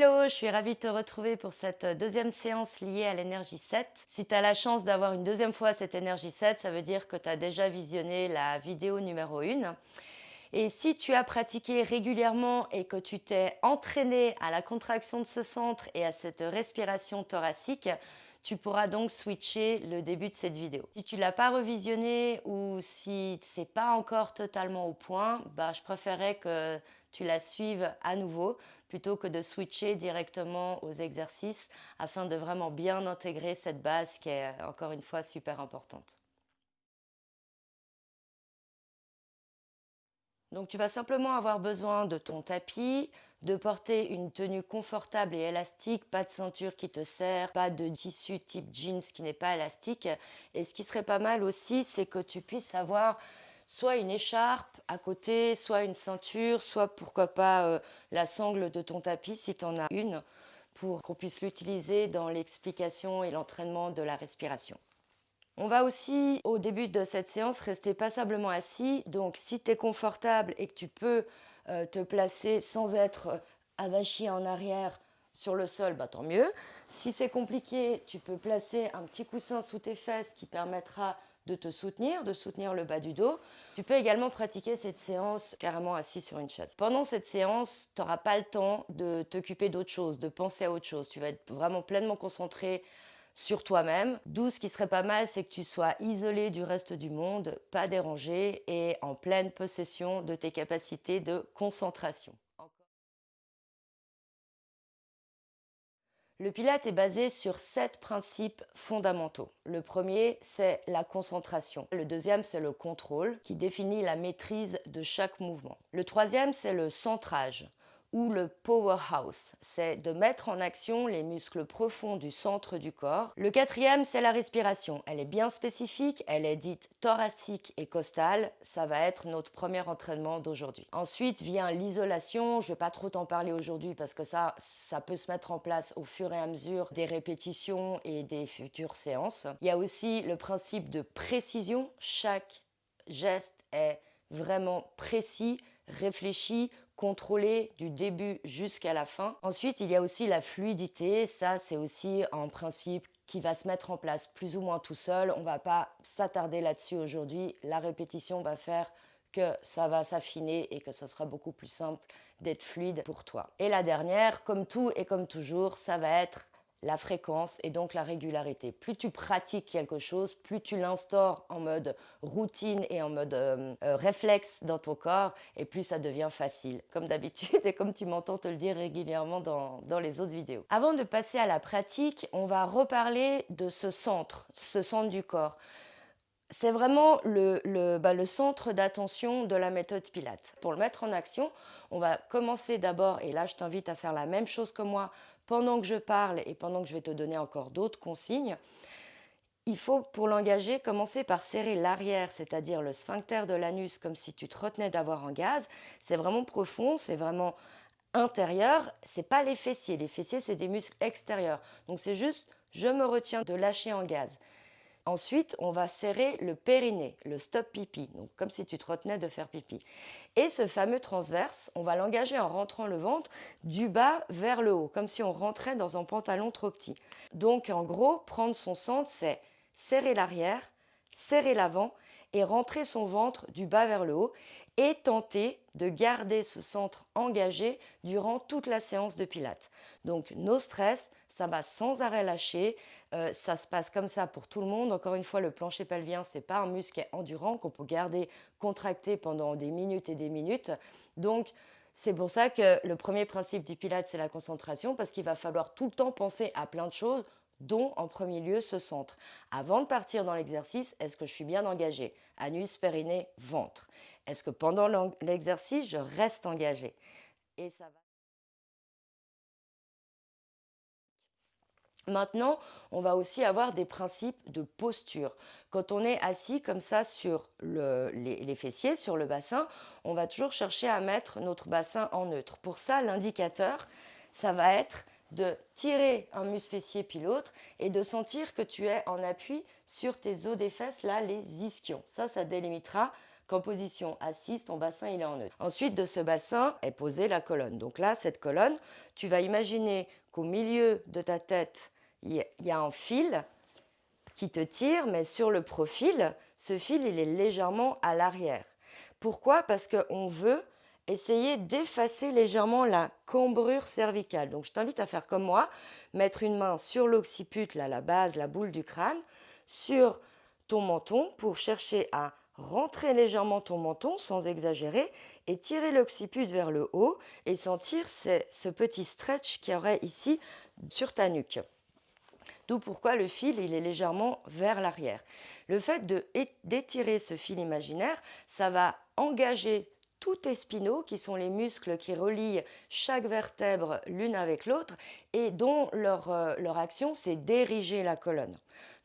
Hello, je suis ravie de te retrouver pour cette deuxième séance liée à l'énergie 7. Si tu as la chance d'avoir une deuxième fois cette énergie 7, ça veut dire que tu as déjà visionné la vidéo numéro 1. Et si tu as pratiqué régulièrement et que tu t'es entraîné à la contraction de ce centre et à cette respiration thoracique, tu pourras donc switcher le début de cette vidéo. Si tu ne l'as pas revisionné ou si c'est pas encore totalement au point, je préférerais que tu la suives à nouveau plutôt que de switcher directement aux exercices afin de vraiment bien intégrer cette base qui est encore une fois super importante. Donc tu vas simplement avoir besoin de ton tapis, de porter une tenue confortable et élastique, pas de ceinture qui te serre, pas de tissu type jeans qui n'est pas élastique. Et ce qui serait pas mal aussi, c'est que tu puisses avoir soit une écharpe à côté, soit une ceinture, soit pourquoi pas la sangle de ton tapis si tu en as une, pour qu'on puisse l'utiliser dans l'explication et l'entraînement de la respiration. On va aussi, au début de cette séance, rester passablement assis. Donc, si tu es confortable et que tu peux te placer sans être avachi en arrière sur le sol, tant mieux. Si c'est compliqué, tu peux placer un petit coussin sous tes fesses qui permettra de soutenir le bas du dos. Tu peux également pratiquer cette séance carrément assis sur une chaise. Pendant cette séance, tu n'auras pas le temps de t'occuper d'autre chose, de penser à autre chose. Tu vas être vraiment pleinement concentré sur toi-même. D'où ce qui serait pas mal, c'est que tu sois isolé du reste du monde, pas dérangé et en pleine possession de tes capacités de concentration. Le Pilate est basé sur 7 principes fondamentaux. Le premier, c'est la concentration. Le deuxième, c'est le contrôle, qui définit la maîtrise de chaque mouvement. Le troisième, c'est le centrage ou le powerhouse. C'est de mettre en action les muscles profonds du centre du corps. Le quatrième, c'est la respiration. Elle est bien spécifique, elle est dite thoracique et costale. Ça va être notre premier entraînement d'aujourd'hui. Ensuite vient l'isolation. Je ne vais pas trop t'en parler aujourd'hui parce que ça peut se mettre en place au fur et à mesure des répétitions et des futures séances. Il y a aussi le principe de précision. Chaque geste est vraiment précis, réfléchi, contrôlé du début jusqu'à la fin. Ensuite, il y a aussi la fluidité. Ça, c'est aussi un principe qui va se mettre en place plus ou moins tout seul. On ne va pas s'attarder là-dessus aujourd'hui. La répétition va faire que ça va s'affiner et que ce sera beaucoup plus simple d'être fluide pour toi. Et la dernière, comme tout et comme toujours, ça va être la fréquence et donc la régularité. Plus tu pratiques quelque chose, plus tu l'instaures en mode routine et en mode réflexe dans ton corps, et plus ça devient facile, comme d'habitude et comme tu m'entends te le dire régulièrement dans les autres vidéos. Avant de passer à la pratique, on va reparler de ce centre du corps. C'est vraiment le centre d'attention de la méthode Pilates. Pour le mettre en action, on va commencer d'abord, et là je t'invite à faire la même chose que moi pendant que je parle et pendant que je vais te donner encore d'autres consignes. Il faut, pour l'engager, commencer par serrer l'arrière, c'est-à-dire le sphincter de l'anus, comme si tu te retenais d'avoir un gaz. C'est vraiment profond, c'est vraiment intérieur, c'est pas les fessiers. Les fessiers, c'est des muscles extérieurs. Donc c'est juste, je me retiens de lâcher en gaz. Ensuite, on va serrer le périnée, le stop pipi, donc comme si tu te retenais de faire pipi. Et ce fameux transverse, on va l'engager en rentrant le ventre du bas vers le haut, comme si on rentrait dans un pantalon trop petit. Donc en gros, prendre son centre, c'est serrer l'arrière, serrer l'avant et rentrer son ventre du bas vers le haut et tenter de garder ce centre engagé durant toute la séance de pilates. Donc no stress, ça va sans arrêt lâcher, ça se passe comme ça pour tout le monde. Encore une fois, le plancher pelvien, ce n'est pas un muscle qui est endurant, qu'on peut garder contracté pendant des minutes et des minutes. Donc, c'est pour ça que le premier principe du Pilates, c'est la concentration, parce qu'il va falloir tout le temps penser à plein de choses, dont en premier lieu ce centre. Avant de partir dans l'exercice, est-ce que je suis bien engagée? Anus, périnée, ventre. Est-ce que pendant l'exercice, je reste engagée? Et ça va. Maintenant, on va aussi avoir des principes de posture. Quand on est assis comme ça sur les fessiers, sur le bassin, on va toujours chercher à mettre notre bassin en neutre. Pour ça, l'indicateur, ça va être de tirer un muscle fessier puis l'autre et de sentir que tu es en appui sur tes os des fesses, là, les ischions. Ça délimitera qu'en position assise, ton bassin il est en neutre. Ensuite de ce bassin est posée la colonne. Donc là, cette colonne, tu vas imaginer qu'au milieu de ta tête, il y a un fil qui te tire, mais sur le profil, ce fil il est légèrement à l'arrière. Pourquoi? Parce qu'on veut essayer d'effacer légèrement la cambrure cervicale. Donc je t'invite à faire comme moi, mettre une main sur l'occiput, là, la base, la boule du crâne, sur ton menton pour chercher à rentrer légèrement ton menton sans exagérer et tirer l'occiput vers le haut et sentir ce petit stretch qu'il y aurait ici sur ta nuque. D'où pourquoi le fil il est légèrement vers l'arrière. Le fait d'étirer ce fil imaginaire, ça va engager tous tes spinaux, qui sont les muscles qui relient chaque vertèbre l'une avec l'autre et dont leur action, c'est d'ériger la colonne.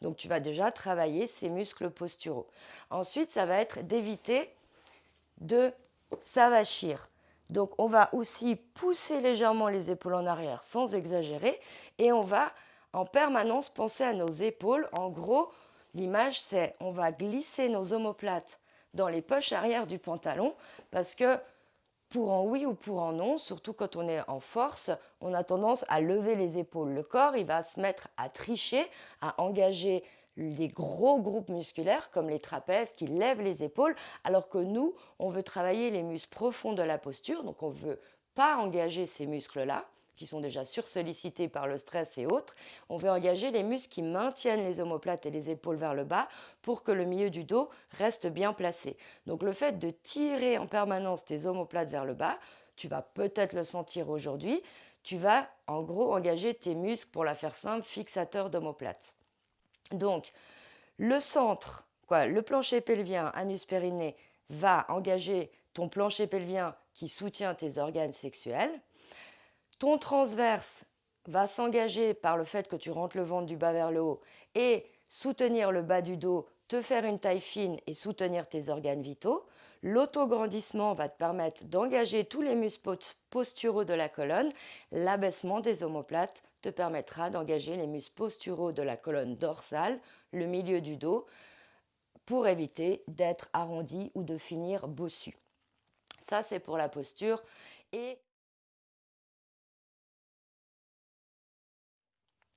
Donc tu vas déjà travailler ces muscles posturaux. Ensuite, ça va être d'éviter de s'avachir. Donc on va aussi pousser légèrement les épaules en arrière sans exagérer et on va en permanence penser à nos épaules. En gros, l'image c'est on va glisser nos omoplates dans les poches arrière du pantalon parce que pour en oui ou pour en non, surtout quand on est en force, on a tendance à lever les épaules. Le corps, il va se mettre à tricher, à engager des gros groupes musculaires comme les trapèzes qui lèvent les épaules, alors que nous, on veut travailler les muscles profonds de la posture, donc on ne veut pas engager ces muscles-là qui sont déjà sursollicités par le stress et autres. On veut engager les muscles qui maintiennent les omoplates et les épaules vers le bas pour que le milieu du dos reste bien placé. Donc le fait de tirer en permanence tes omoplates vers le bas, tu vas peut-être le sentir aujourd'hui, tu vas en gros engager tes muscles, pour la faire simple, fixateurs d'omoplates. Donc le centre, le plancher pelvien, anus périnée, va engager ton plancher pelvien qui soutient tes organes sexuels. Ton transverse va s'engager par le fait que tu rentres le ventre du bas vers le haut et soutenir le bas du dos, te faire une taille fine et soutenir tes organes vitaux. L'autograndissement va te permettre d'engager tous les muscles posturaux de la colonne. L'abaissement des omoplates te permettra d'engager les muscles posturaux de la colonne dorsale, le milieu du dos, pour éviter d'être arrondi ou de finir bossu. Ça, c'est pour la posture. Et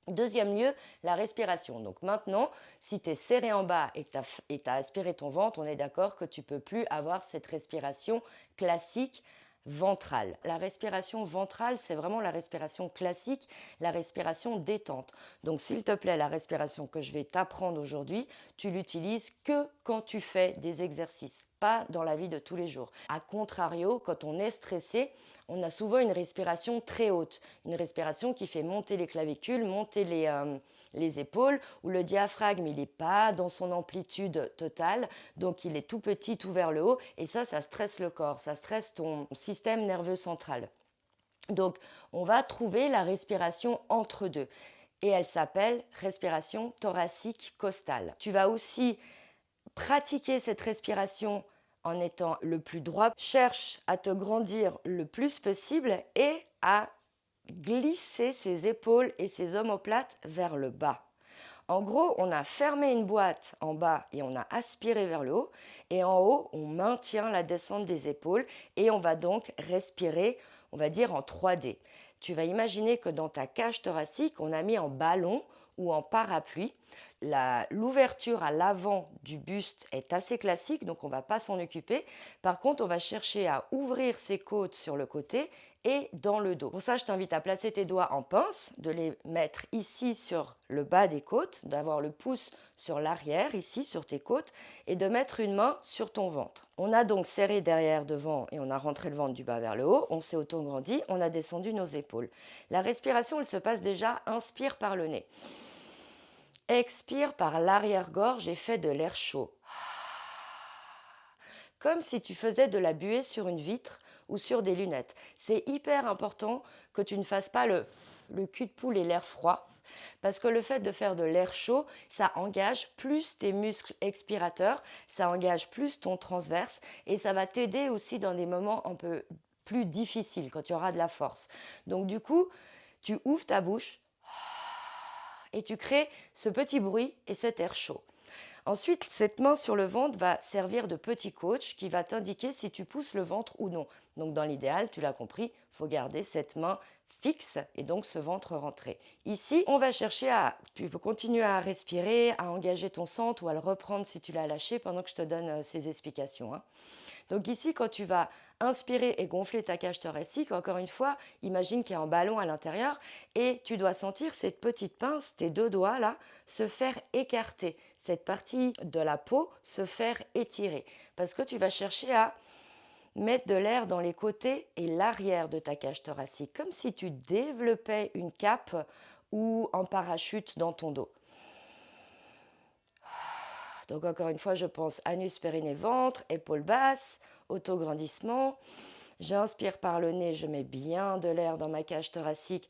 deuxième lieu, la respiration. Donc maintenant, si tu es serré en bas et que tu as aspiré ton ventre, on est d'accord que tu ne peux plus avoir cette respiration classique ventrale. La respiration ventrale, c'est vraiment la respiration classique, la respiration détente. Donc s'il te plaît, la respiration que je vais t'apprendre aujourd'hui, tu l'utilises que quand tu fais des exercices, pas dans la vie de tous les jours. A contrario, quand on est stressé, on a souvent une respiration très haute, une respiration qui fait monter les clavicules, monter les épaules, où le diaphragme, il n'est pas dans son amplitude totale, donc il est tout petit, tout vers le haut, et ça stresse le corps, ça stresse ton système nerveux central. Donc, on va trouver la respiration entre deux, et elle s'appelle respiration thoracique costale. Tu vas aussi pratiquer cette respiration en étant le plus droit. Cherche à te grandir le plus possible et à glisser ses épaules et ses omoplates vers le bas. En gros, on a fermé une boîte en bas et on a aspiré vers le haut. Et en haut, on maintient la descente des épaules et on va donc respirer, on va dire en 3D. Tu vas imaginer que dans ta cage thoracique, on a mis en ballon ou en parapluie. L'ouverture à l'avant du buste est assez classique, donc on ne va pas s'en occuper. Par contre, on va chercher à ouvrir ses côtes sur le côté et dans le dos. Pour ça, je t'invite à placer tes doigts en pince, de les mettre ici sur le bas des côtes, d'avoir le pouce sur l'arrière, ici sur tes côtes, et de mettre une main sur ton ventre. On a donc serré derrière, devant, et on a rentré le ventre du bas vers le haut, on s'est auto-grandi, on a descendu nos épaules. La respiration, elle se passe déjà, inspire par le nez. Expire par l'arrière-gorge et fais de l'air chaud. Comme si tu faisais de la buée sur une vitre ou sur des lunettes. C'est hyper important que tu ne fasses pas le cul de poule et l'air froid, parce que le fait de faire de l'air chaud, ça engage plus tes muscles expirateurs, ça engage plus ton transverse et ça va t'aider aussi dans des moments un peu plus difficiles, quand tu auras de la force. Donc du coup, tu ouvres ta bouche et tu crées ce petit bruit et cet air chaud. Ensuite, cette main sur le ventre va servir de petit coach qui va t'indiquer si tu pousses le ventre ou non. Donc dans l'idéal, tu l'as compris, il faut garder cette main fixe et donc ce ventre rentré. Ici, on va chercher tu peux continuer à respirer, à engager ton centre ou à le reprendre si tu l'as lâché pendant que je te donne ces explications, hein. Donc ici, quand tu vas inspirer et gonfler ta cage thoracique, encore une fois, imagine qu'il y a un ballon à l'intérieur et tu dois sentir cette petite pince, tes deux doigts là, se faire écarter. Cette partie de la peau se faire étirer. Parce que tu vas chercher à mettre de l'air dans les côtés et l'arrière de ta cage thoracique, comme si tu développais une cape ou un parachute dans ton dos. Donc encore une fois, je pense anus, périnée, ventre, épaules basses, autograndissement. J'inspire par le nez, je mets bien de l'air dans ma cage thoracique.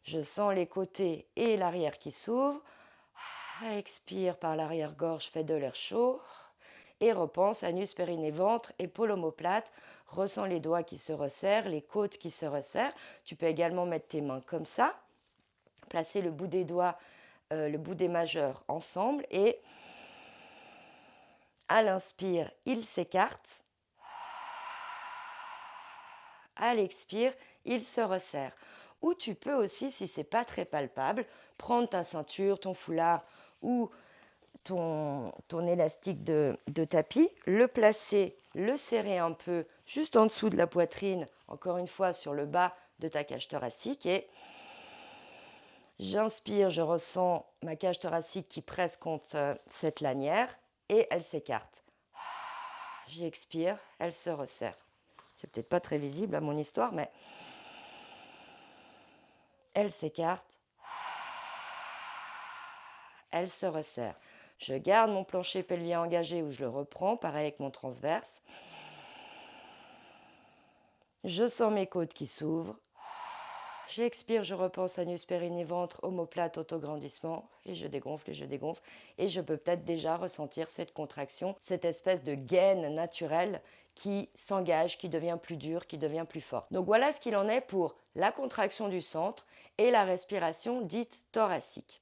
Je sens les côtés et l'arrière qui s'ouvrent. Expire par l'arrière-gorge, fais de l'air chaud. Et repense anus, périnée, ventre, épaules omoplates. Ressens les doigts qui se resserrent, les côtes qui se resserrent. Tu peux également mettre tes mains comme ça. Placer le bout des doigts, le bout des majeurs ensemble et à l'inspire, il s'écarte. À l'expire, il se resserre. Ou tu peux aussi, si ce n'est pas très palpable, prendre ta ceinture, ton foulard ou ton élastique de tapis, le placer, le serrer un peu juste en dessous de la poitrine, encore une fois sur le bas de ta cage thoracique. Et j'inspire, je ressens ma cage thoracique qui presse contre cette lanière et elle s'écarte. J'expire, elle se resserre. C'est peut-être pas très visible à mon histoire, mais elle s'écarte, elle se resserre. Je garde mon plancher pelvien engagé ou je le reprends, pareil avec mon transverse. Je sens mes côtes qui s'ouvrent. J'expire, je repense anus, périnée, ventre, omoplate, autograndissement et je dégonfle et je dégonfle. Et je peux peut-être déjà ressentir cette contraction, cette espèce de gaine naturelle qui s'engage, qui devient plus dure, qui devient plus forte. Donc voilà ce qu'il en est pour la contraction du centre et la respiration dite thoracique.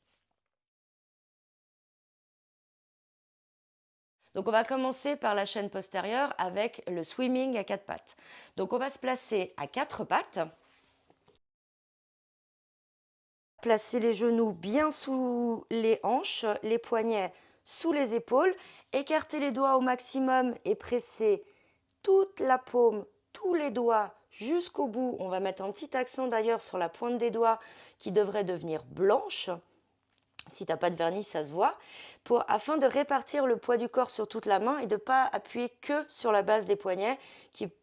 Donc on va commencer par la chaîne postérieure avec le swimming à quatre pattes. Donc on va se placer à quatre pattes. Placer les genoux bien sous les hanches, les poignets sous les épaules, écarter les doigts au maximum et presser toute la paume, tous les doigts jusqu'au bout. On va mettre un petit accent d'ailleurs sur la pointe des doigts qui devrait devenir blanche. Si tu n'as pas de vernis, ça se voit, afin de répartir le poids du corps sur toute la main et de ne pas appuyer que sur la base des poignets,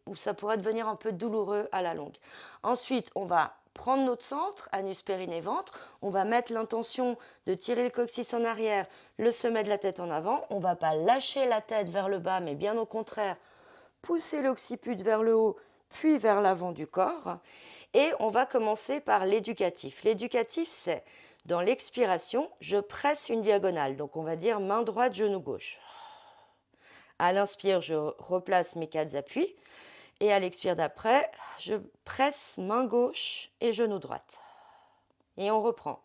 où ça pourrait devenir un peu douloureux à la longue. Ensuite, on va prendre notre centre, anus, périnée, ventre. On va mettre l'intention de tirer le coccyx en arrière, le sommet de la tête en avant. On ne va pas lâcher la tête vers le bas, mais bien au contraire, pousser l'occiput vers le haut, puis vers l'avant du corps. Et on va commencer par l'éducatif. L'éducatif, c'est dans l'expiration, je presse une diagonale. Donc, on va dire main droite, genou gauche. À l'inspire, je replace mes quatre appuis. Et à l'expire d'après, je presse main gauche et genou droite. Et on reprend.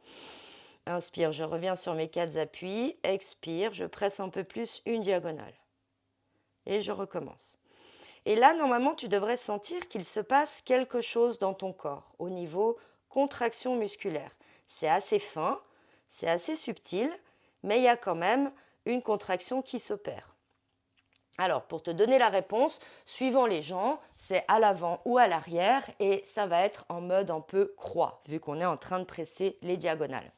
Inspire, je reviens sur mes quatre appuis. Expire, je presse un peu plus une diagonale. Et je recommence. Et là, normalement, tu devrais sentir qu'il se passe quelque chose dans ton corps au niveau contraction musculaire. C'est assez fin, c'est assez subtil, mais il y a quand même une contraction qui s'opère. Alors, pour te donner la réponse, suivant les gens, c'est à l'avant ou à l'arrière et ça va être en mode un peu croix, vu qu'on est en train de presser les diagonales.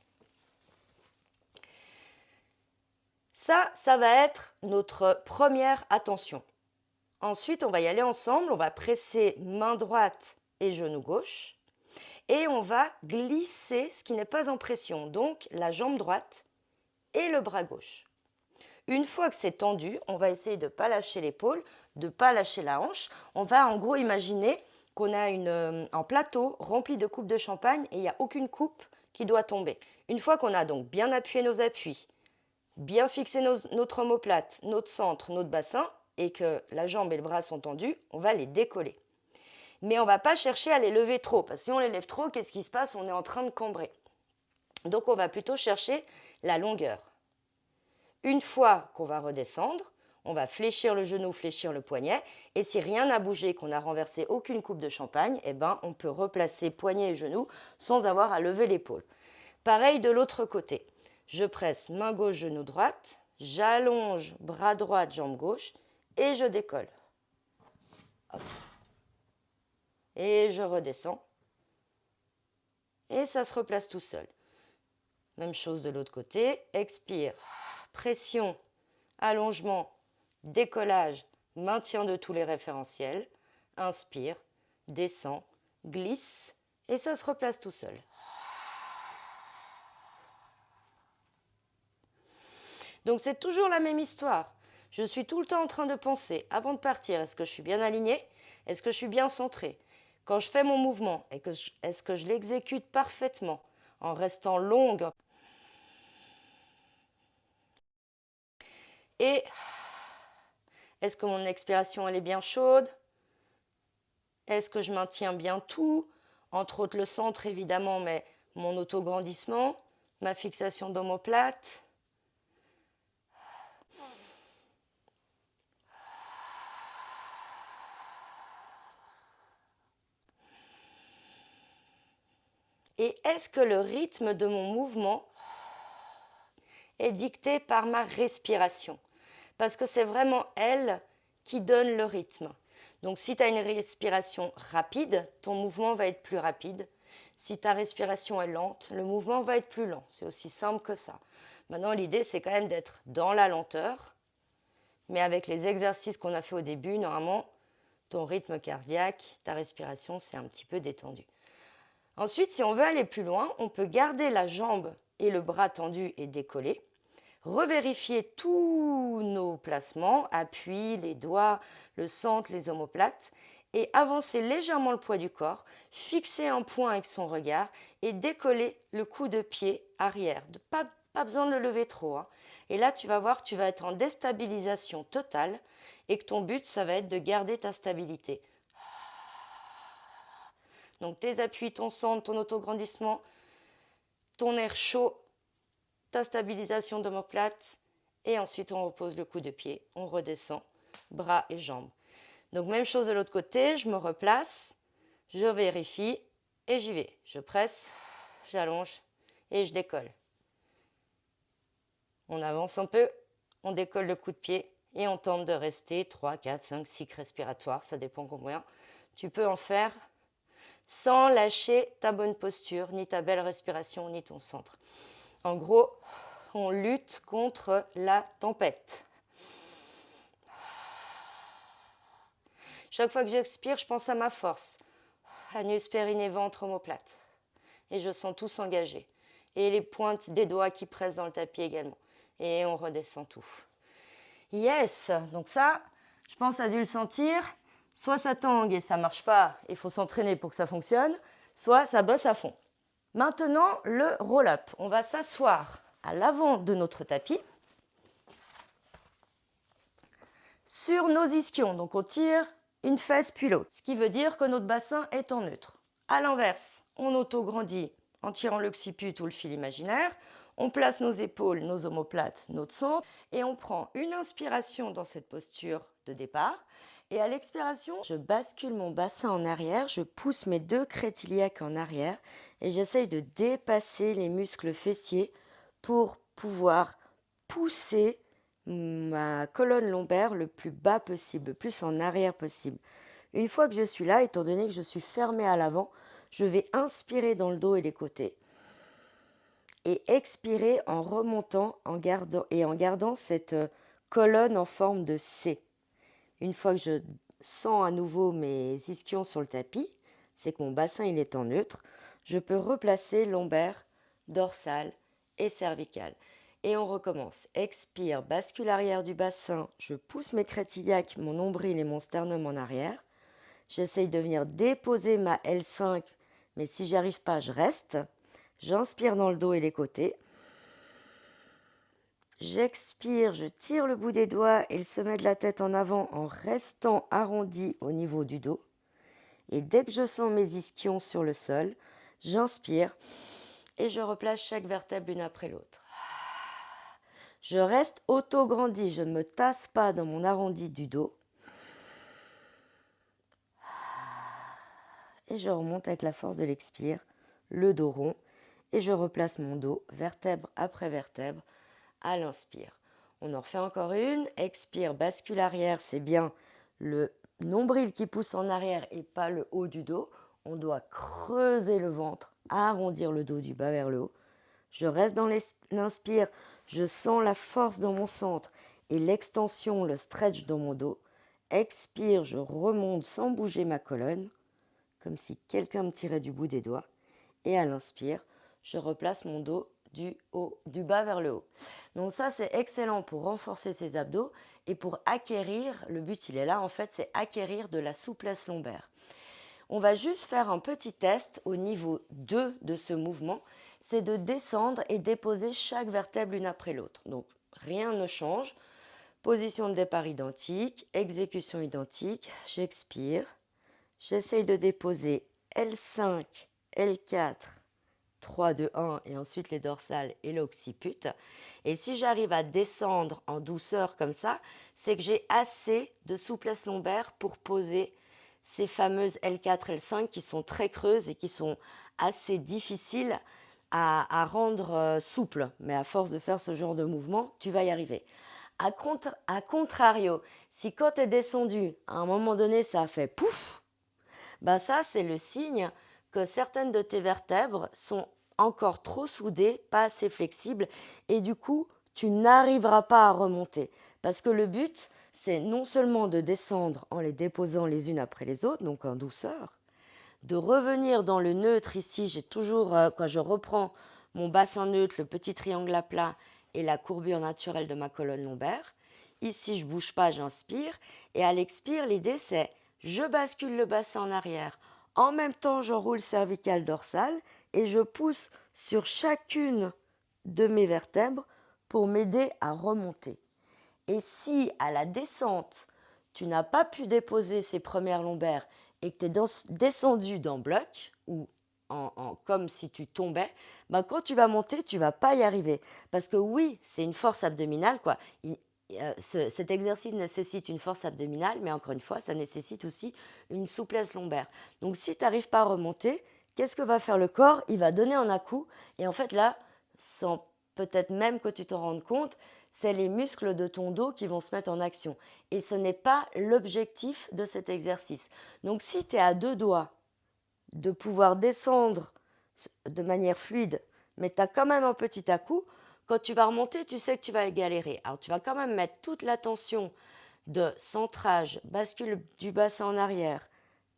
Ça va être notre première attention. Ensuite, on va y aller ensemble, on va presser main droite et genou gauche et on va glisser ce qui n'est pas en pression, donc la jambe droite et le bras gauche. Une fois que c'est tendu, on va essayer de ne pas lâcher l'épaule, de ne pas lâcher la hanche. On va en gros imaginer qu'on a un plateau rempli de coupes de champagne et il n'y a aucune coupe qui doit tomber. Une fois qu'on a donc bien appuyé nos appuis, bien fixé notre omoplate, notre centre, notre bassin, et que la jambe et le bras sont tendus, on va les décoller. Mais on ne va pas chercher à les lever trop, parce que si on les lève trop, qu'est-ce qui se passe? On est en train de cambrer. Donc on va plutôt chercher la longueur. Une fois qu'on va redescendre, on va fléchir le genou, fléchir le poignet. Et si rien n'a bougé, qu'on n'a renversé aucune coupe de champagne, eh ben, on peut replacer poignet et genou sans avoir à lever l'épaule. Pareil de l'autre côté. Je presse main gauche, genou droite. J'allonge bras droit, jambe gauche. Et je décolle. Hop. Et je redescends. Et ça se replace tout seul. Même chose de l'autre côté. Expire. Pression, allongement, décollage, maintien de tous les référentiels. Inspire, descend, glisse. Et ça se replace tout seul. Donc c'est toujours la même histoire. Je suis tout le temps en train de penser, avant de partir, est-ce que je suis bien alignée? Est-ce que je suis bien centrée? Quand je fais mon mouvement, est-ce que je l'exécute parfaitement en restant longue? Et est-ce que mon expiration elle est bien chaude? Est-ce que je maintiens bien tout? Entre autres le centre évidemment, mais mon autograndissement, ma fixation d'omoplate. Et est-ce que le rythme de mon mouvement est dicté par ma respiration? Parce que c'est vraiment elle qui donne le rythme. Donc si tu as une respiration rapide, ton mouvement va être plus rapide. Si ta respiration est lente, le mouvement va être plus lent. C'est aussi simple que ça. Maintenant, l'idée, c'est quand même d'être dans la lenteur, mais avec les exercices qu'on a fait au début, normalement, ton rythme cardiaque, ta respiration, c'est un petit peu détendu. Ensuite, si on veut aller plus loin, on peut garder la jambe et le bras tendus et décollés, revérifier tous nos placements, appui, les doigts, le centre, les omoplates, et avancer légèrement le poids du corps, fixer un point avec son regard et décoller le coup de pied arrière. Pas besoin de le lever trop. Et là, tu vas voir, tu vas être en déstabilisation totale et que ton but, ça va être de garder ta stabilité. Donc tes appuis, ton centre, ton autograndissement, ton air chaud, ta stabilisation d'omoplate. Et ensuite, on repose le coup de pied. On redescend, bras et jambes. Donc même chose de l'autre côté, je me replace, je vérifie et j'y vais. Je presse, j'allonge et je décolle. On avance un peu, on décolle le coup de pied et on tente de rester 3, 4, 5 cycles respiratoires, ça dépend combien. Tu peux en faire sans lâcher ta bonne posture, ni ta belle respiration, ni ton centre. En gros, on lutte contre la tempête. Chaque fois que j'expire, je pense à ma force. Anus, périnée, ventre, omoplate. Et je sens tout s'engager. Et les pointes des doigts qui pressent dans le tapis également. Et on redescend tout. Yes! Donc ça, je pense, a dû le sentir. Soit ça tangue et ça ne marche pas, il faut s'entraîner pour que ça fonctionne, soit ça bosse à fond. Maintenant, le roll-up. On va s'asseoir à l'avant de notre tapis sur nos ischions. Donc on tire une fesse puis l'autre, ce qui veut dire que notre bassin est en neutre. À l'inverse, on auto-grandit en tirant l'occiput ou le fil imaginaire. On place nos épaules, nos omoplates, notre centre et on prend une inspiration dans cette posture de départ. Et à l'expiration, je bascule mon bassin en arrière, je pousse mes 2 crêtes iliaques en arrière et j'essaye de dépasser les muscles fessiers pour pouvoir pousser ma colonne lombaire le plus bas possible, le plus en arrière possible. Une fois que je suis là, étant donné que je suis fermée à l'avant, je vais inspirer dans le dos et les côtés et expirer en remontant en gardant cette colonne en forme de C. Une fois que je sens à nouveau mes ischions sur le tapis, c'est que mon bassin il est en neutre, je peux replacer lombaire, dorsale et cervicale. Et on recommence. Expire, bascule arrière du bassin, je pousse mes crêtes iliaques, mon nombril et mon sternum en arrière. J'essaye de venir déposer ma L5, mais si j'y arrive pas, je reste. J'inspire dans le dos et les côtés. J'expire, je tire le bout des doigts et le sommet de la tête en avant en restant arrondi au niveau du dos. Et dès que je sens mes ischions sur le sol, j'inspire et je replace chaque vertèbre l'une après l'autre. Je reste auto-grandi, je ne me tasse pas dans mon arrondi du dos. Et je remonte avec la force de l'expire, le dos rond, et je replace mon dos, vertèbre après vertèbre, à l'inspire. On en refait encore une, expire, bascule arrière, c'est bien le nombril qui pousse en arrière et pas le haut du dos. On doit creuser le ventre, arrondir le dos du bas vers le haut. Je reste dans l'inspire, je sens la force dans mon centre et l'extension, le stretch dans mon dos. Expire, je remonte sans bouger ma colonne, comme si quelqu'un me tirait du bout des doigts. Et à l'inspire, je replace mon dos du bas vers le haut. Donc ça, c'est excellent pour renforcer ses abdos et pour acquérir, le but il est là en fait, c'est acquérir de la souplesse lombaire. On va juste faire un petit test au niveau 2 de ce mouvement, c'est de descendre et déposer chaque vertèbre l'une après l'autre. Donc rien ne change, position de départ identique, exécution identique, j'expire, j'essaye de déposer L5, L4, 3, 2, 1 et ensuite les dorsales et l'occiput. Et si j'arrive à descendre en douceur comme ça, c'est que j'ai assez de souplesse lombaire pour poser ces fameuses L4, L5 qui sont très creuses et qui sont assez difficiles à rendre souples. Mais à force de faire ce genre de mouvement, tu vas y arriver. À contrario, si quand tu es descendu, à un moment donné, ça a fait pouf, ben ça, c'est le signe que certaines de tes vertèbres sont encore trop soudées, pas assez flexibles, et du coup, tu n'arriveras pas à remonter. Parce que le but, c'est non seulement de descendre en les déposant les unes après les autres, donc en douceur, de revenir dans le neutre ici, j'ai toujours, quand je reprends mon bassin neutre, le petit triangle à plat et la courbure naturelle de ma colonne lombaire. Ici, je ne bouge pas, j'inspire. Et à l'expire, l'idée, c'est je bascule le bassin en arrière. En même temps, j'enroule cervical dorsal et je pousse sur chacune de mes vertèbres pour m'aider à remonter. Et si à la descente, tu n'as pas pu déposer ces premières lombaires et que tu es descendu dans bloc, ou comme si tu tombais, ben quand tu vas monter, tu ne vas pas y arriver. Parce que oui, c'est une force abdominale, quoi. Cet exercice nécessite une force abdominale, mais encore une fois, ça nécessite aussi une souplesse lombaire. Donc si tu n'arrives pas à remonter, qu'est-ce que va faire le corps? Il va donner un à-coup, et en fait là, sans peut-être même que tu t'en rendes compte, c'est les muscles de ton dos qui vont se mettre en action. Et ce n'est pas l'objectif de cet exercice. Donc si tu es à deux doigts de pouvoir descendre de manière fluide, mais tu as quand même un petit à-coup, quand tu vas remonter, tu sais que tu vas galérer. Alors tu vas quand même mettre toute l'attention de centrage, bascule du bassin en arrière,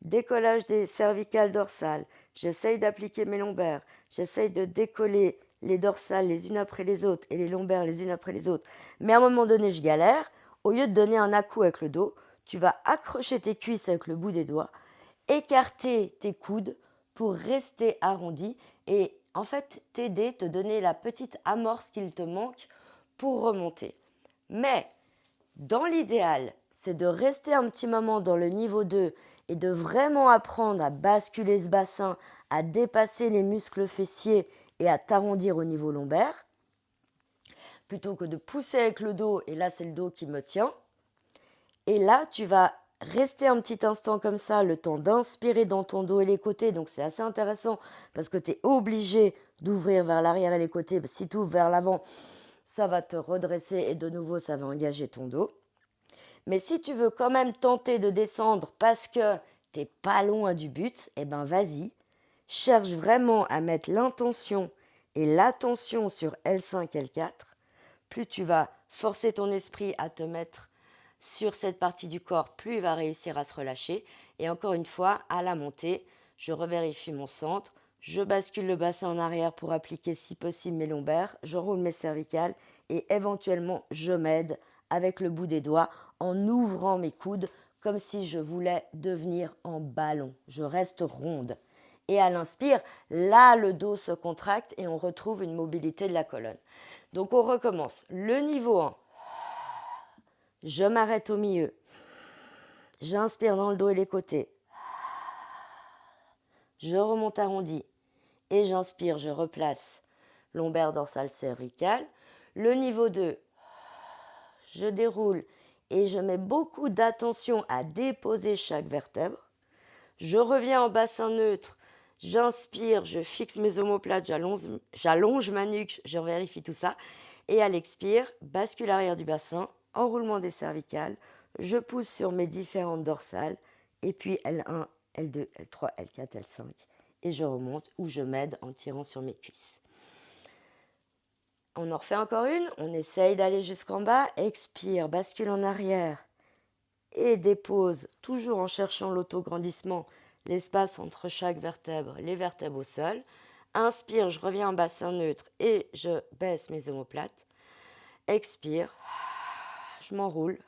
décollage des cervicales dorsales, j'essaye d'appliquer mes lombaires, j'essaye de décoller les dorsales les unes après les autres et les lombaires les unes après les autres. Mais à un moment donné, je galère. Au lieu de donner un à-coup avec le dos, tu vas accrocher tes cuisses avec le bout des doigts, écarter tes coudes pour rester arrondi et en fait t'aider, te donner la petite amorce qu'il te manque pour remonter. Mais dans l'idéal, c'est de rester un petit moment dans le niveau 2 et de vraiment apprendre à basculer ce bassin, à dépasser les muscles fessiers et à t'arrondir au niveau lombaire, plutôt que de pousser avec le dos, et là c'est le dos qui me tient. Et là, tu vas rester un petit instant comme ça, le temps d'inspirer dans ton dos et les côtés. Donc c'est assez intéressant parce que tu es obligé d'ouvrir vers l'arrière et les côtés. Si tu ouvres vers l'avant, ça va te redresser et de nouveau, ça va engager ton dos. Mais si tu veux quand même tenter de descendre parce que tu n'es pas loin du but, eh ben vas-y. Cherche vraiment à mettre l'intention et l'attention sur L5, L4. Plus tu vas forcer ton esprit à te mettre sur cette partie du corps, plus il va réussir à se relâcher. Et encore une fois, à la montée, je revérifie mon centre, je bascule le bassin en arrière pour appliquer si possible mes lombaires, je roule mes cervicales et éventuellement je m'aide avec le bout des doigts en ouvrant mes coudes comme si je voulais devenir en ballon. Je reste ronde. Et à l'inspire, là, le dos se contracte et on retrouve une mobilité de la colonne. Donc, on recommence. Le niveau 1, je m'arrête au milieu. J'inspire dans le dos et les côtés. Je remonte arrondi. Et j'inspire, je replace lombaire dorsale cervicale. Le niveau 2, je déroule et je mets beaucoup d'attention à déposer chaque vertèbre. Je reviens en bassin neutre, j'inspire, je fixe mes omoplates, j'allonge ma nuque, je vérifie tout ça. Et à l'expire, bascule arrière du bassin, enroulement des cervicales, je pousse sur mes différentes dorsales, et puis L1, L2, L3, L4, L5, et je remonte ou je m'aide en tirant sur mes cuisses. On en refait encore une, on essaye d'aller jusqu'en bas, expire, bascule en arrière, et dépose, toujours en cherchant l'autograndissement, l'espace entre chaque vertèbre, les vertèbres au sol. Inspire, je reviens en bassin neutre et je baisse mes omoplates. Expire, je m'enroule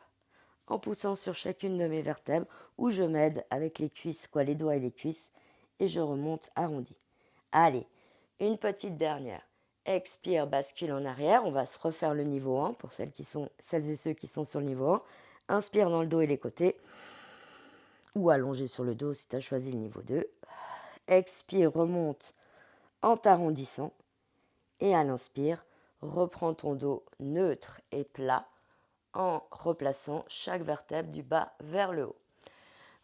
en poussant sur chacune de mes vertèbres ou je m'aide avec les cuisses, les doigts et les cuisses, et je remonte arrondi. Allez, une petite dernière. Expire, bascule en arrière. On va se refaire le niveau 1 pour celles et ceux qui sont sur le niveau 1. Inspire dans le dos et les côtés, ou allongé sur le dos si tu as choisi le niveau 2. Expire, remonte en t'arrondissant. Et à l'inspire, reprends ton dos neutre et plat en replaçant chaque vertèbre du bas vers le haut.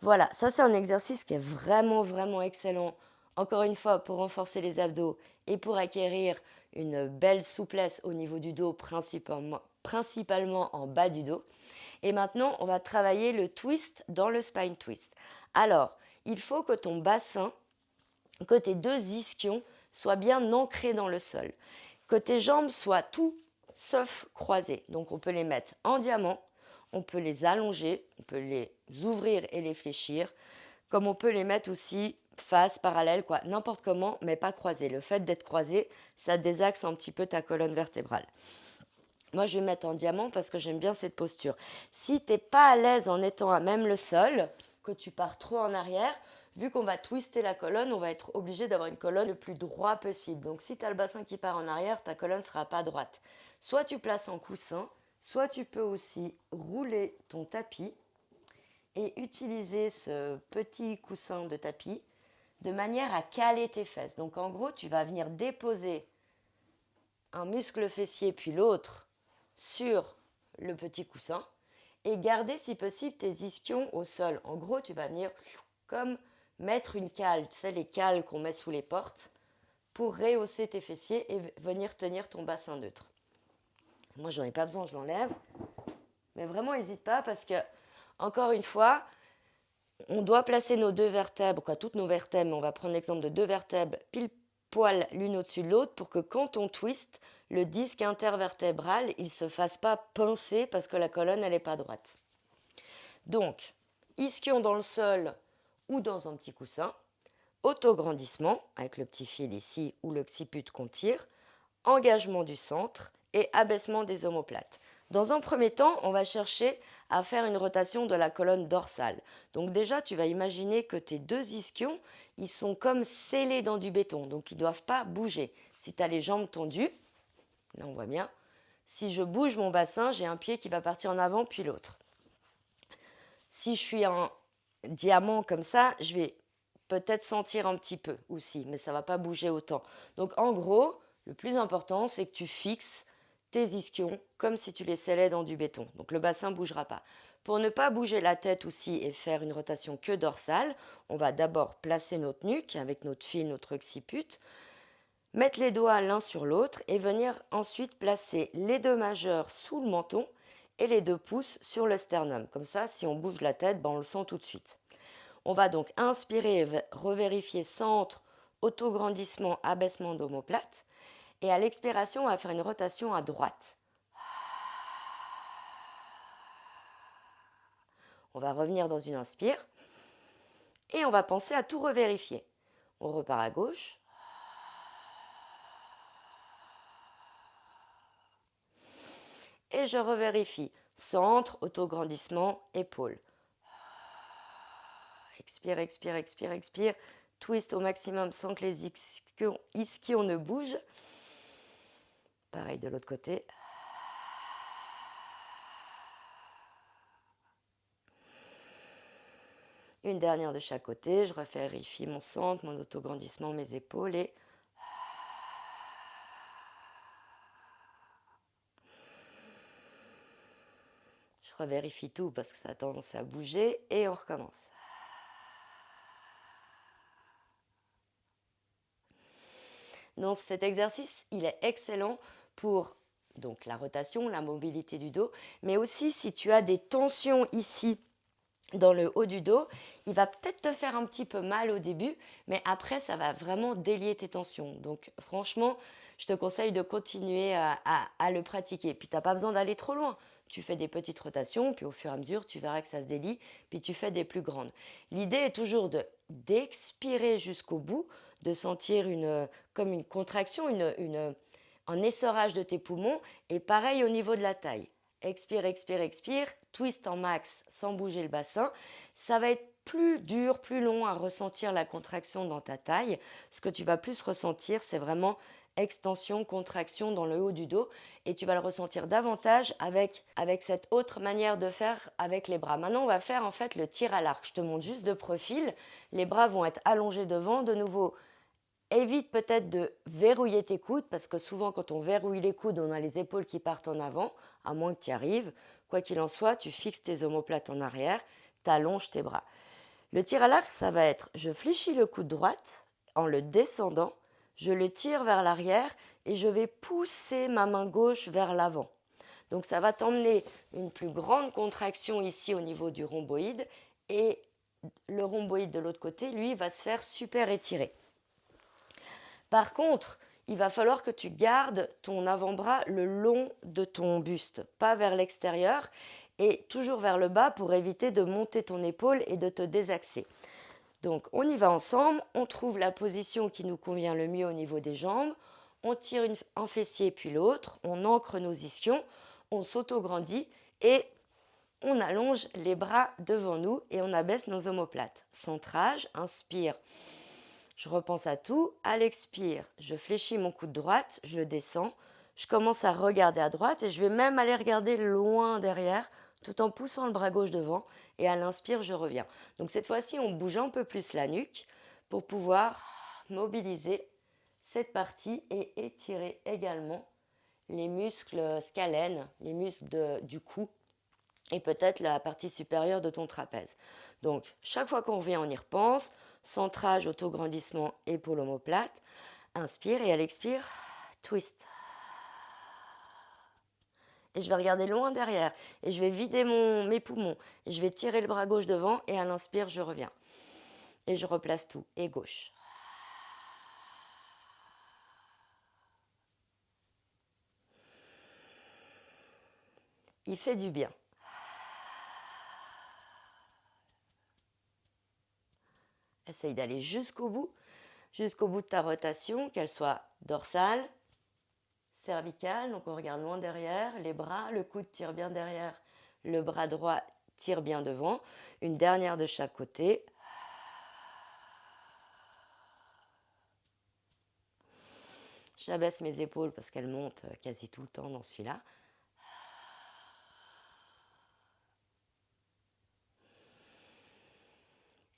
Voilà, ça c'est un exercice qui est vraiment, vraiment excellent. Encore une fois, pour renforcer les abdos et pour acquérir une belle souplesse au niveau du dos, principalement en bas du dos. Et maintenant, on va travailler le twist dans le spine twist. Alors, il faut que ton bassin, que tes deux ischions soient bien ancrés dans le sol, que tes jambes soient tout sauf croisées. Donc, on peut les mettre en diamant, on peut les allonger, on peut les ouvrir et les fléchir, comme on peut les mettre aussi face, parallèle, n'importe comment, mais pas croisés. Le fait d'être croisé, ça désaxe un petit peu ta colonne vertébrale. Moi, je vais mettre en diamant parce que j'aime bien cette posture. Si tu n'es pas à l'aise en étant à même le sol, que tu pars trop en arrière, vu qu'on va twister la colonne, on va être obligé d'avoir une colonne le plus droit possible. Donc, si tu as le bassin qui part en arrière, ta colonne ne sera pas droite. Soit tu places en coussin, soit tu peux aussi rouler ton tapis et utiliser ce petit coussin de tapis de manière à caler tes fesses. Donc, en gros, tu vas venir déposer un muscle fessier puis l'autre sur le petit coussin et garder si possible tes ischions au sol. En gros, tu vas venir comme mettre une cale, tu sais les cales qu'on met sous les portes pour rehausser tes fessiers et venir tenir ton bassin neutre. Moi, j'en ai pas besoin, je l'enlève. Mais vraiment, n'hésite pas parce que, encore une fois, on doit placer nos deux vertèbres, toutes nos vertèbres, mais on va prendre l'exemple de deux vertèbres pile poil l'une au-dessus de l'autre pour que quand on twist, le disque intervertébral, il ne se fasse pas pincer parce que la colonne, elle n'est pas droite. Donc, ischion dans le sol ou dans un petit coussin, autograndissement avec le petit fil ici ou l'occiput qu'on tire, engagement du centre et abaissement des omoplates. Dans un premier temps, on va chercher à faire une rotation de la colonne dorsale. Donc déjà, tu vas imaginer que tes deux ischions, ils sont comme scellés dans du béton, donc ils ne doivent pas bouger. Si tu as les jambes tendues, là on voit bien, si je bouge mon bassin, j'ai un pied qui va partir en avant puis l'autre. Si je suis en diamant comme ça, je vais peut-être sentir un petit peu aussi, mais ça ne va pas bouger autant. Donc en gros, le plus important, c'est que tu fixes tes ischions comme si tu les scellais dans du béton. Donc le bassin ne bougera pas. Pour ne pas bouger la tête aussi et faire une rotation que dorsale, on va d'abord placer notre nuque avec notre fil, notre occiput, mettre les doigts l'un sur l'autre et venir ensuite placer les deux majeurs sous le menton et les deux pouces sur le sternum. Comme ça, si on bouge la tête, on le sent tout de suite. On va donc inspirer et revérifier centre, autograndissement, abaissement d'omoplate. Et à l'expiration, on va faire une rotation à droite. On va revenir dans une inspire. Et on va penser à tout revérifier. On repart à gauche. Et je revérifie. Centre, autograndissement, épaule. Expire, expire, expire, expire. Twist au maximum sans que les ischions ne bougent. Pareil de l'autre côté. Une dernière de chaque côté. Je revérifie mon centre, mon autograndissement, mes épaules et Je revérifie tout parce que ça a tendance à bouger et on recommence. Donc cet exercice, il est excellent pour donc la rotation, la mobilité du dos, mais aussi si tu as des tensions ici dans le haut du dos, il va peut-être te faire un petit peu mal au début, mais après, ça va vraiment délier tes tensions. Donc franchement, je te conseille de continuer à le pratiquer. Puis tu n'as pas besoin d'aller trop loin. Tu fais des petites rotations, puis au fur et à mesure, tu verras que ça se délie, puis tu fais des plus grandes. L'idée est toujours d'expirer jusqu'au bout, de sentir comme une contraction, un essorage de tes poumons, et pareil au niveau de la taille. Expire, expire, expire, twist en max sans bouger le bassin. Ça va être plus dur, plus long à ressentir la contraction dans ta taille. Ce que tu vas plus ressentir, c'est vraiment extension, contraction dans le haut du dos et tu vas le ressentir davantage avec cette autre manière de faire avec les bras. Maintenant, on va faire en fait le tir à l'arc. Je te montre juste de profil. Les bras vont être allongés devant. De nouveau, évite peut-être de verrouiller tes coudes parce que souvent quand on verrouille les coudes, on a les épaules qui partent en avant, à moins que tu y arrives. Quoi qu'il en soit, tu fixes tes omoplates en arrière, tu allonges tes bras. Le tir à l'arc, ça va être, je fléchis le coude droite en le descendant, je le tire vers l'arrière et je vais pousser ma main gauche vers l'avant. Donc ça va t'emmener une plus grande contraction ici au niveau du rhomboïde et le rhomboïde de l'autre côté, lui, va se faire super étirer. Par contre, il va falloir que tu gardes ton avant-bras le long de ton buste, pas vers l'extérieur et toujours vers le bas pour éviter de monter ton épaule et de te désaxer. Donc on y va ensemble, on trouve la position qui nous convient le mieux au niveau des jambes, on tire un fessier puis l'autre, on ancre nos ischions, on s'auto-grandit et on allonge les bras devant nous et on abaisse nos omoplates. Centrage, inspire. Je repense à tout. À l'expire, je fléchis mon coude droite, je le descends. Je commence à regarder à droite et je vais même aller regarder loin derrière tout en poussant le bras gauche devant. Et à l'inspire, je reviens. Donc cette fois-ci, on bouge un peu plus la nuque pour pouvoir mobiliser cette partie et étirer également les muscles scalènes, les muscles du cou et peut-être la partie supérieure de ton trapèze. Donc, chaque fois qu'on revient, on y repense. Centrage, autograndissement, épaule omoplate. Inspire et à l'expire, twist. Et je vais regarder loin derrière. Et je vais vider mes poumons. Et je vais tirer le bras gauche devant et à l'inspire, je reviens. Et je replace tout. Et gauche. Il fait du bien. Essaye d'aller jusqu'au bout de ta rotation, qu'elle soit dorsale, cervicale, donc on regarde loin derrière, les bras, le coude tire bien derrière, le bras droit tire bien devant, une dernière de chaque côté. J'abaisse mes épaules parce qu'elles montent quasi tout le temps dans celui-là.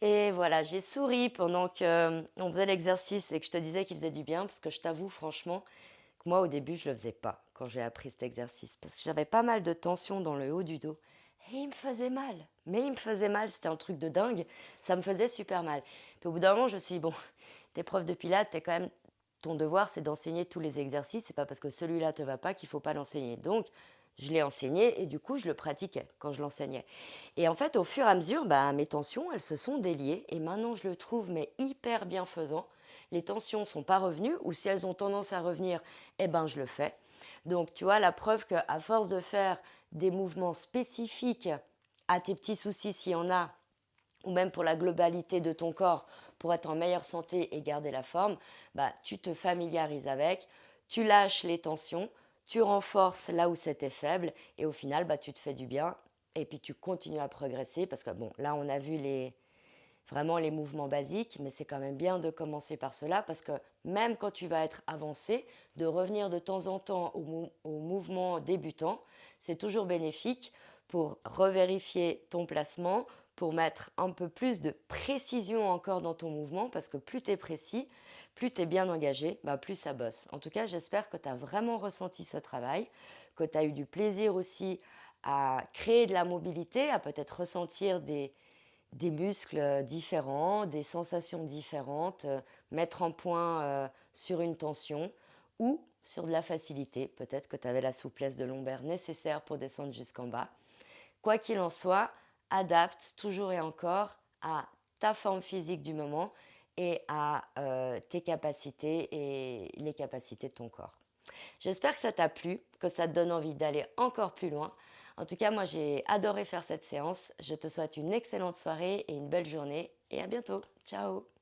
Et voilà, j'ai souri pendant qu'on faisait l'exercice et que je te disais qu'il faisait du bien, parce que je t'avoue franchement que moi au début je ne le faisais pas quand j'ai appris cet exercice, parce que j'avais pas mal de tension dans le haut du dos. Et il me faisait mal, mais il me faisait mal, c'était un truc de dingue, ça me faisait super mal. Puis au bout d'un moment je me suis dit, bon, t'es prof de pilates, t'es quand même, ton devoir c'est d'enseigner tous les exercices, c'est pas parce que celui-là te va pas qu'il faut pas l'enseigner. Donc je l'ai enseigné et du coup je le pratiquais quand je l'enseignais. Et en fait, au fur et à mesure, mes tensions, elles se sont déliées et maintenant je le trouve mais hyper bienfaisant. Les tensions ne sont pas revenues ou si elles ont tendance à revenir, je le fais. Donc tu vois, la preuve qu'à force de faire des mouvements spécifiques à tes petits soucis s'il y en a, ou même pour la globalité de ton corps, pour être en meilleure santé et garder la forme, tu te familiarises avec, tu lâches les tensions, tu renforces là où c'était faible et au final, tu te fais du bien et puis tu continues à progresser parce que bon, là on a vu vraiment les mouvements basiques, mais c'est quand même bien de commencer par cela parce que même quand tu vas être avancé, de revenir de temps en temps au mouvement débutant, c'est toujours bénéfique pour revérifier ton placement, pour mettre un peu plus de précision encore dans ton mouvement parce que plus tu es précis, plus tu es bien engagé, plus ça bosse. En tout cas, j'espère que tu as vraiment ressenti ce travail, que tu as eu du plaisir aussi à créer de la mobilité, à peut-être ressentir des muscles différents, des sensations différentes, mettre en point sur une tension ou sur de la facilité. Peut-être que tu avais la souplesse de lombaire nécessaire pour descendre jusqu'en bas. Quoi qu'il en soit, adapte toujours et encore à ta forme physique du moment et à tes capacités et les capacités de ton corps. J'espère que ça t'a plu, que ça te donne envie d'aller encore plus loin. En tout cas, moi j'ai adoré faire cette séance. Je te souhaite une excellente soirée et une belle journée et à bientôt. Ciao!